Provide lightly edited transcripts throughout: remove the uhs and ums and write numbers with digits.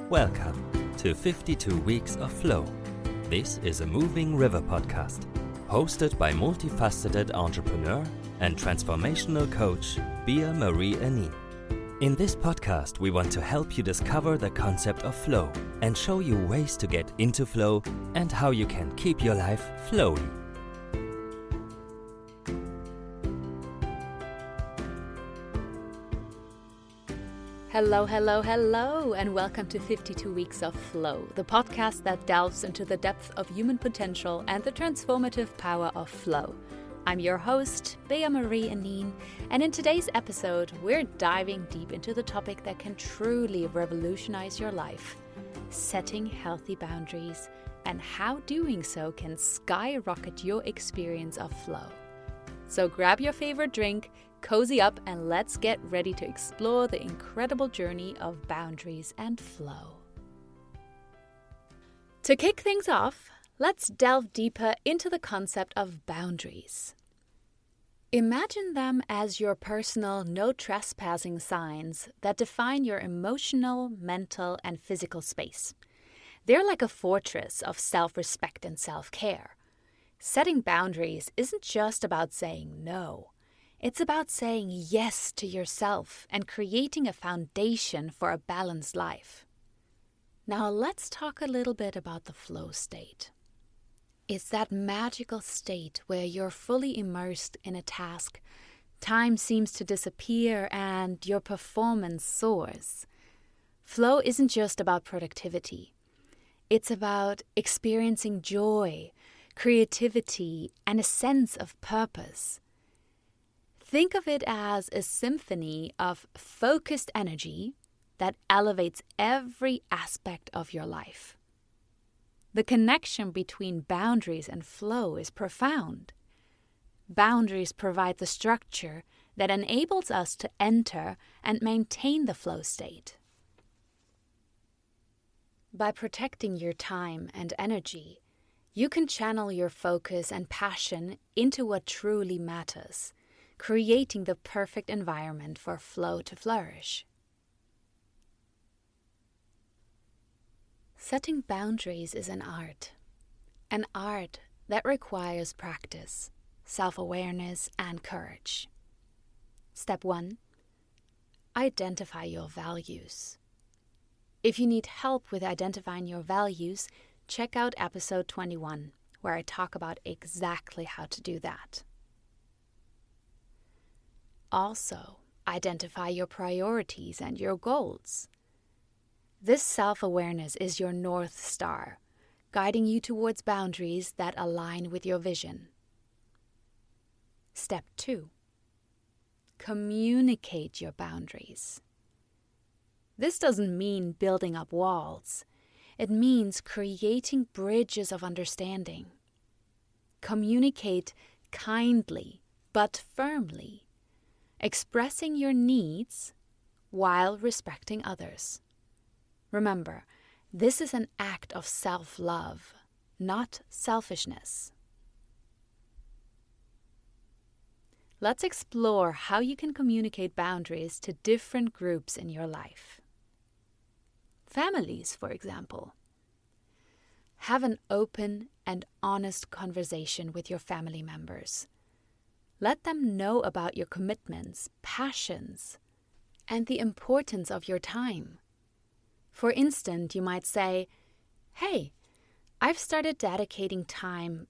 Welcome to 52 Weeks of Flow. This is a moving river podcast, hosted by multifaceted entrepreneur and transformational coach Bea-Marie. In this podcast, we want to help you discover the concept of flow and show you ways to get into flow and how you can keep your life flowy. Hello, and welcome to 52 Weeks of Flow, the podcast that delves into the depth of human potential and the transformative power of flow. I'm your host, Bea-Marie, and in today's episode, we're diving deep into the topic that can truly revolutionize your life, setting healthy boundaries, and how doing so can skyrocket your experience of flow. So grab your favorite drink, cozy up, and let's get ready to explore the incredible journey of boundaries and flow. To kick things off, let's delve deeper into the concept of boundaries. Imagine them as your personal no trespassing signs that define your emotional, mental, and physical space. They're like a fortress of self-respect and self-care. Setting boundaries isn't just about saying no. It's about saying yes to yourself and creating a foundation for a balanced life. Now let's talk a little bit about the flow state. It's that magical state where you're fully immersed in a task, time seems to disappear, and your performance soars. Flow isn't just about productivity. It's about experiencing joy, creativity, and a sense of purpose. Think of it as a symphony of focused energy that elevates every aspect of your life. The connection between boundaries and flow is profound. Boundaries provide the structure that enables us to enter and maintain the flow state. By protecting your time and energy, you can channel your focus and passion into what truly matters, creating the perfect environment for flow to flourish. Setting boundaries is an art that requires practice, self-awareness, and courage. Step 1. Identify your values. If you need help with identifying your values, check out episode 21, where I talk about exactly how to do that. Also, identify your priorities and your goals. This self-awareness is your North Star, guiding you towards boundaries that align with your vision. Step 2. Communicate your boundaries. This doesn't mean building up walls. It means creating bridges of understanding. Communicate kindly but firmly, expressing your needs while respecting others. Remember, this is an act of self-love, not selfishness. Let's explore how you can communicate boundaries to different groups in your life. Families, for example. Have an open and honest conversation with your family members. Let them know about your commitments, passions, and the importance of your time. For instance, you might say, "Hey, I've started dedicating time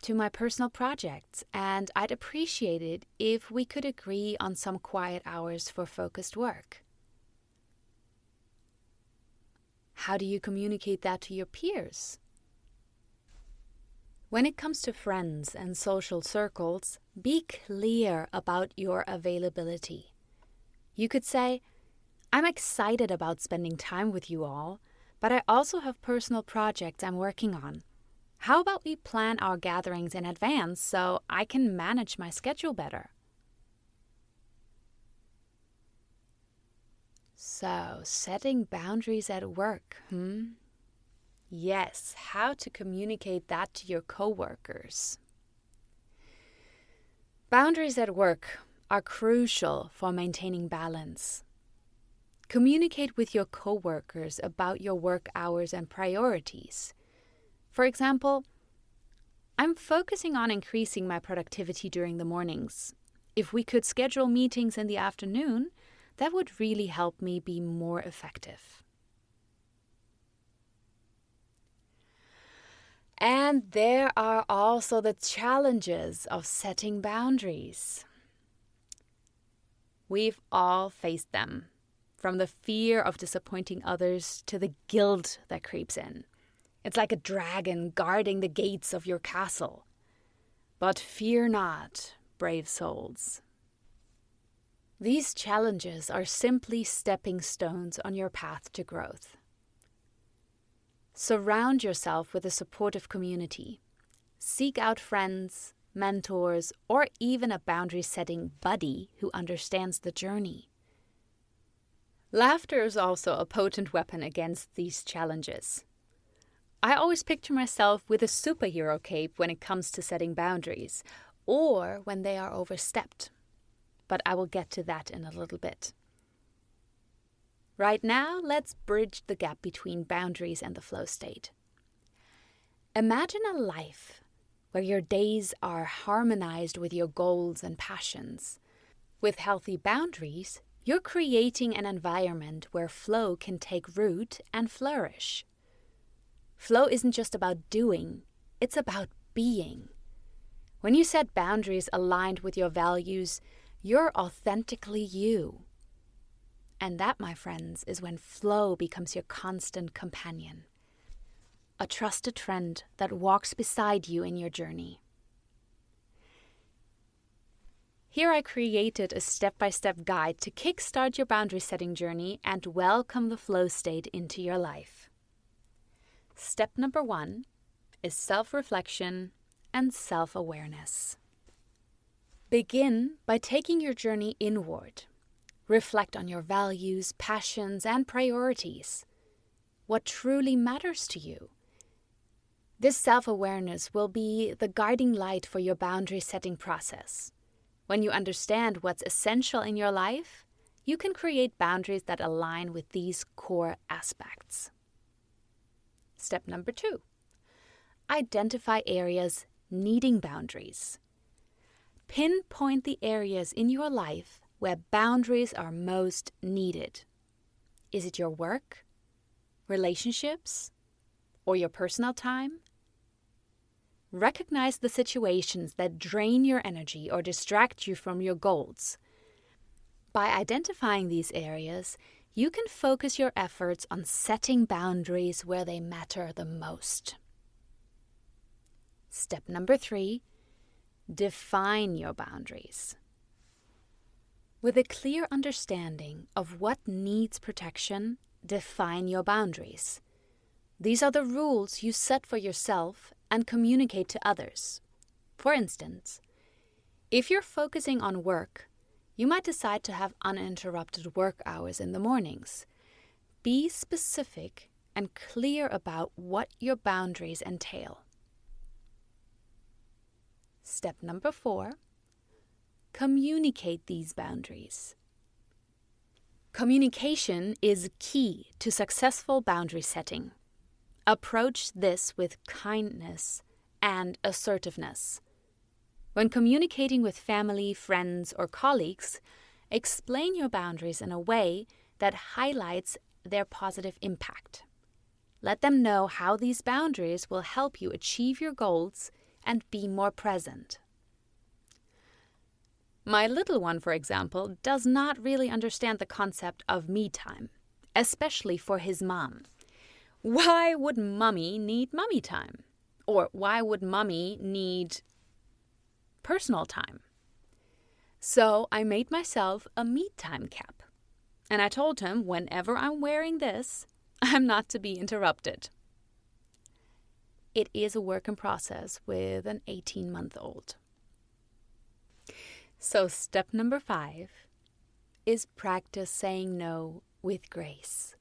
to my personal projects, and I'd appreciate it if we could agree on some quiet hours for focused work." How do you communicate that to your peers? When it comes to friends and social circles, be clear about your availability. You could say, "I'm excited about spending time with you all, but I also have personal projects I'm working on. How about we plan our gatherings in advance so I can manage my schedule better?" So, setting boundaries at work, Yes, how to communicate that to your coworkers. Boundaries at work are crucial for maintaining balance. Communicate with your coworkers about your work hours and priorities. For example, I'm focusing on increasing my productivity during the mornings. If we could schedule meetings in the afternoon, that would really help me be more effective. And there are also the challenges of setting boundaries. We've all faced them, from the fear of disappointing others to the guilt that creeps in. It's like a dragon guarding the gates of your castle. But fear not, brave souls. These challenges are simply stepping stones on your path to growth. Surround yourself with a supportive community. Seek out friends, mentors, or even a boundary-setting buddy who understands the journey. Laughter is also a potent weapon against these challenges. I always picture myself with a superhero cape when it comes to setting boundaries, or when they are overstepped. But I will get to that in a little bit. Right now, let's bridge the gap between boundaries and the flow state. Imagine a life where your days are harmonized with your goals and passions. With healthy boundaries, you're creating an environment where flow can take root and flourish. Flow isn't just about doing, it's about being. When you set boundaries aligned with your values, you're authentically you. And that, my friends, is when flow becomes your constant companion. A trusted friend that walks beside you in your journey. Here I created a step-by-step guide to kickstart your boundary setting journey and welcome the flow state into your life. Step number 1 is self-reflection and self-awareness. Begin by taking your journey inward. Reflect on your values, passions, and priorities. What truly matters to you? This self-awareness will be the guiding light for your boundary setting process. When you understand what's essential in your life, you can create boundaries that align with these core aspects. Step number 2. Identify areas needing boundaries. Pinpoint the areas in your life where boundaries are most needed. Is it your work, relationships, or your personal time? Recognize the situations that drain your energy or distract you from your goals. By identifying these areas, you can focus your efforts on setting boundaries where they matter the most. Step number 3, define your boundaries. With a clear understanding of what needs protection, define your boundaries. These are the rules you set for yourself and communicate to others. For instance, if you're focusing on work, you might decide to have uninterrupted work hours in the mornings. Be specific and clear about what your boundaries entail. Step number 4. Communicate these boundaries. Communication is key to successful boundary setting. Approach this with kindness and assertiveness. When communicating with family, friends, or colleagues, explain your boundaries in a way that highlights their positive impact. Let them know how these boundaries will help you achieve your goals and be more present. My little one, for example, does not really understand the concept of me time, especially for his mom. Why would mommy need mommy time? Or why would mommy need personal time? So I made myself a me time cap. And I told him whenever I'm wearing this, I'm not to be interrupted. It is a work in process with an 18-month-old. So step number 5 is practice saying no with grace.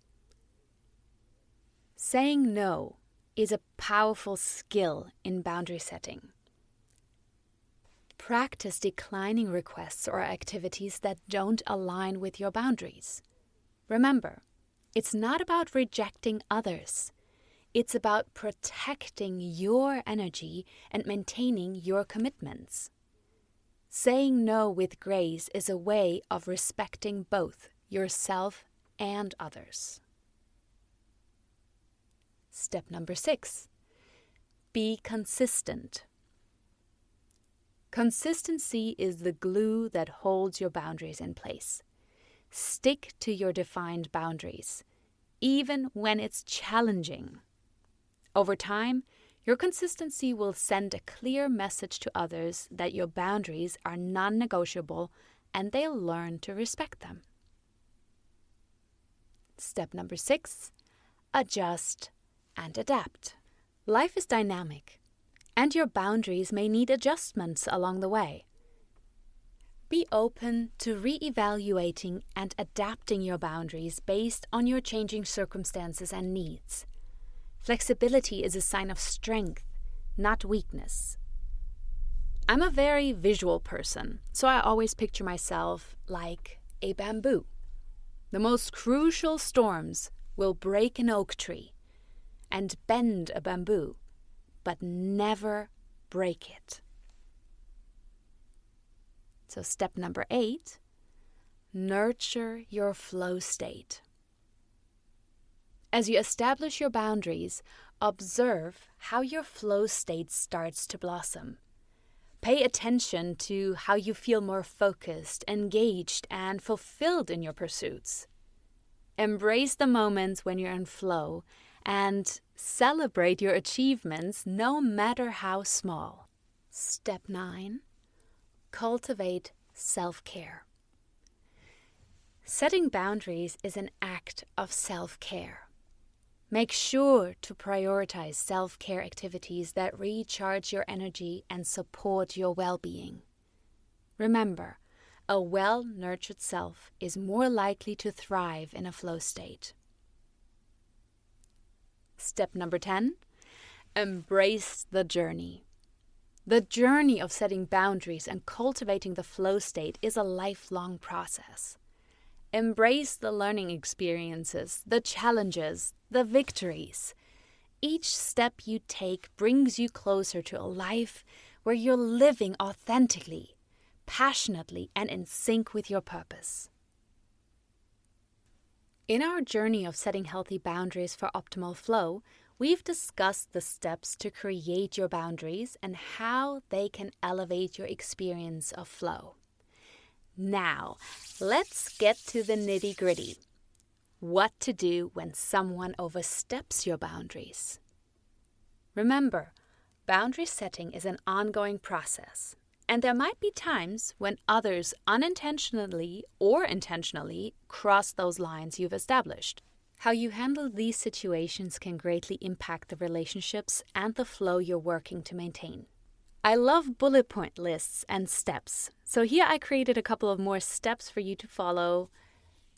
Saying no is a powerful skill in boundary setting. practice declining requests or activities that don't align with your boundaries. Remember, it's not about rejecting others. It's about protecting your energy and maintaining your commitments. Saying no with grace is a way of respecting both yourself and others. Step number 6. Be consistent. Consistency is the glue that holds your boundaries in place. Stick to your defined boundaries, even when it's challenging. Over time, your consistency will send a clear message to others that your boundaries are non-negotiable and they'll learn to respect them. Step number 6. Adjust and adapt. Life is dynamic, and your boundaries may need adjustments along the way. Be open to re-evaluating and adapting your boundaries based on your changing circumstances and needs. Flexibility is a sign of strength, not weakness. I'm a very visual person, so I always picture myself like a bamboo. The most crucial storms will break an oak tree and bend a bamboo, but never break it. So step number 8, nurture your flow state. As you establish your boundaries, observe how your flow state starts to blossom. Pay attention to how you feel more focused, engaged, and fulfilled in your pursuits. Embrace the moments when you're in flow and celebrate your achievements no matter how small. Step 9. Cultivate self-care. Setting boundaries is an act of self-care. Make sure to prioritize self-care activities that recharge your energy and support your well-being. Remember, a well-nurtured self is more likely to thrive in a flow state. Step number 10, embrace the journey. The journey of setting boundaries and cultivating the flow state is a lifelong process. Embrace the learning experiences, the challenges, the victories. Each step you take brings you closer to a life where you're living authentically, passionately, and in sync with your purpose. In our journey of setting healthy boundaries for optimal flow, we've discussed the steps to create your boundaries and how they can elevate your experience of flow. Now, let's get to the nitty-gritty. What to do when someone oversteps your boundaries. Remember, boundary setting is an ongoing process, and there might be times when others unintentionally or intentionally cross those lines you've established. How you handle these situations can greatly impact the relationships and the flow you're working to maintain. I love bullet point lists and steps, so here I created a couple of more steps for you to follow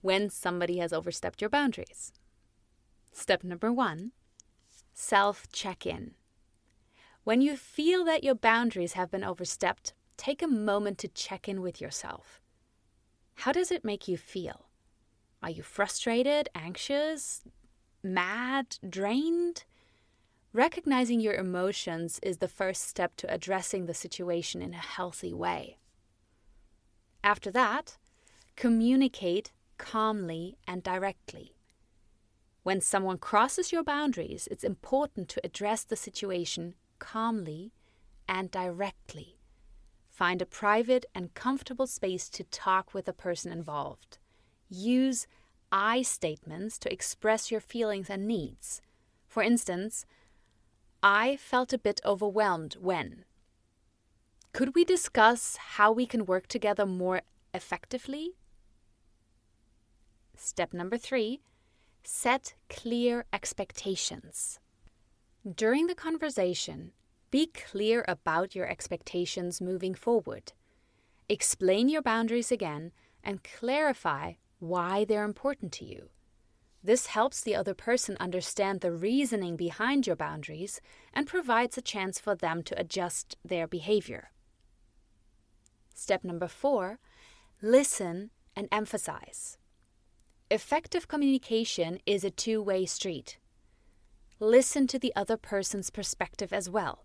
when somebody has overstepped your boundaries. Step number 1, self-check-in. When you feel that your boundaries have been overstepped, take a moment to check in with yourself. How does it make you feel? Are you frustrated, anxious, mad, drained? Recognizing your emotions is the first step to addressing the situation in a healthy way. After that, communicate calmly and directly. When someone crosses your boundaries, it's important to address the situation calmly and directly. Find a private and comfortable space to talk with the person involved. Use I statements to express your feelings and needs. For instance, I felt a bit overwhelmed when. Could we discuss how we can work together more effectively? Step number 3, set clear expectations. During the conversation, be clear about your expectations moving forward. Explain your boundaries again and clarify why they're important to you. This helps the other person understand the reasoning behind your boundaries and provides a chance for them to adjust their behavior. Step number 4, listen and emphasize. Effective communication is a two-way street. Listen to the other person's perspective as well.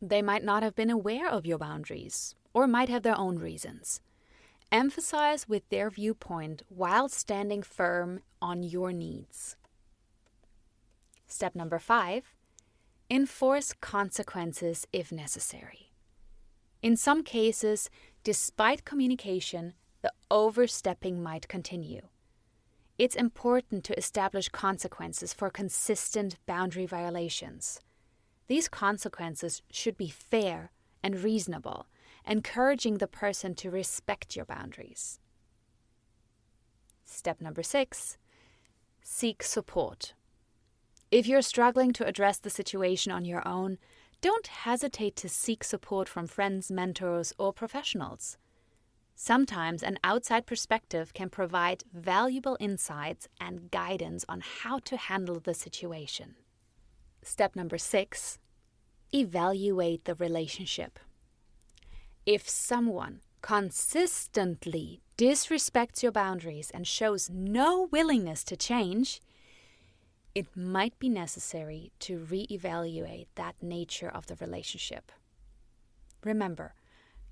They might not have been aware of your boundaries or might have their own reasons. Emphasize with their viewpoint while standing firm on your needs. Step number 5, enforce consequences if necessary. In some cases, despite communication, the overstepping might continue. It's important to establish consequences for consistent boundary violations. These consequences should be fair and reasonable, encouraging the person to respect your boundaries. Step number 6, seek support. If you're struggling to address the situation on your own, don't hesitate to seek support from friends, mentors, or professionals. Sometimes an outside perspective can provide valuable insights and guidance on how to handle the situation. Step number 6, evaluate the relationship. If someone consistently disrespects your boundaries and shows no willingness to change, it might be necessary to reevaluate that nature of the relationship. Remember,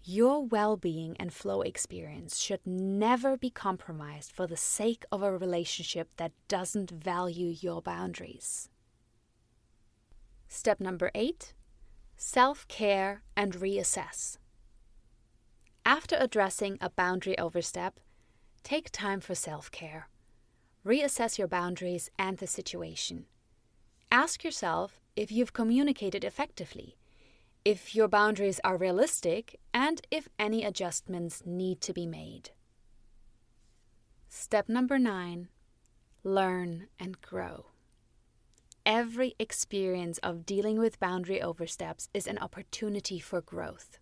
your well-being and flow experience should never be compromised for the sake of a relationship that doesn't value your boundaries. Step number 8, self-care and reassess. After addressing a boundary overstep, take time for self-care. Reassess your boundaries and the situation. Ask yourself if you've communicated effectively, if your boundaries are realistic, and if any adjustments need to be made. Step number 9, learn and grow. Every experience of dealing with boundary oversteps is an opportunity for growth.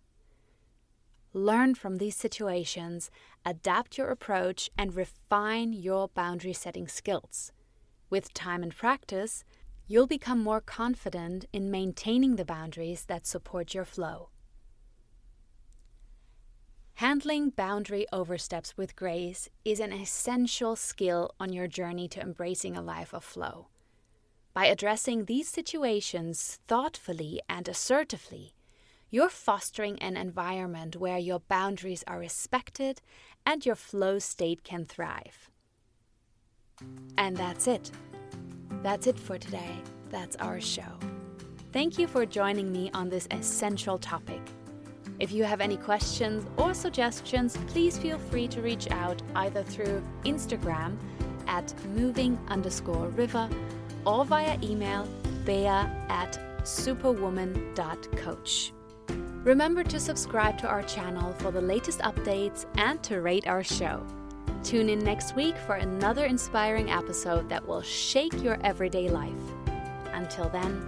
Learn from these situations, adapt your approach, and refine your boundary setting skills. With time and practice, you'll become more confident in maintaining the boundaries that support your flow. Handling boundary oversteps with grace is an essential skill on your journey to embracing a life of flow. By addressing these situations thoughtfully and assertively, you're fostering an environment where your boundaries are respected and your flow state can thrive. And that's it. That's it for today. That's our show. Thank you for joining me on this essential topic. If you have any questions or suggestions, please feel free to reach out either through Instagram at moving_river or via email bea@superwoman.coach. Remember to subscribe to our channel for the latest updates and to rate our show. Tune in next week for another inspiring episode that will shake your everyday life. Until then,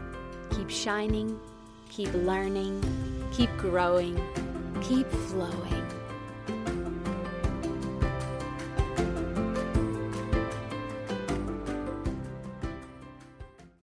keep shining, keep learning, keep growing, keep flowing.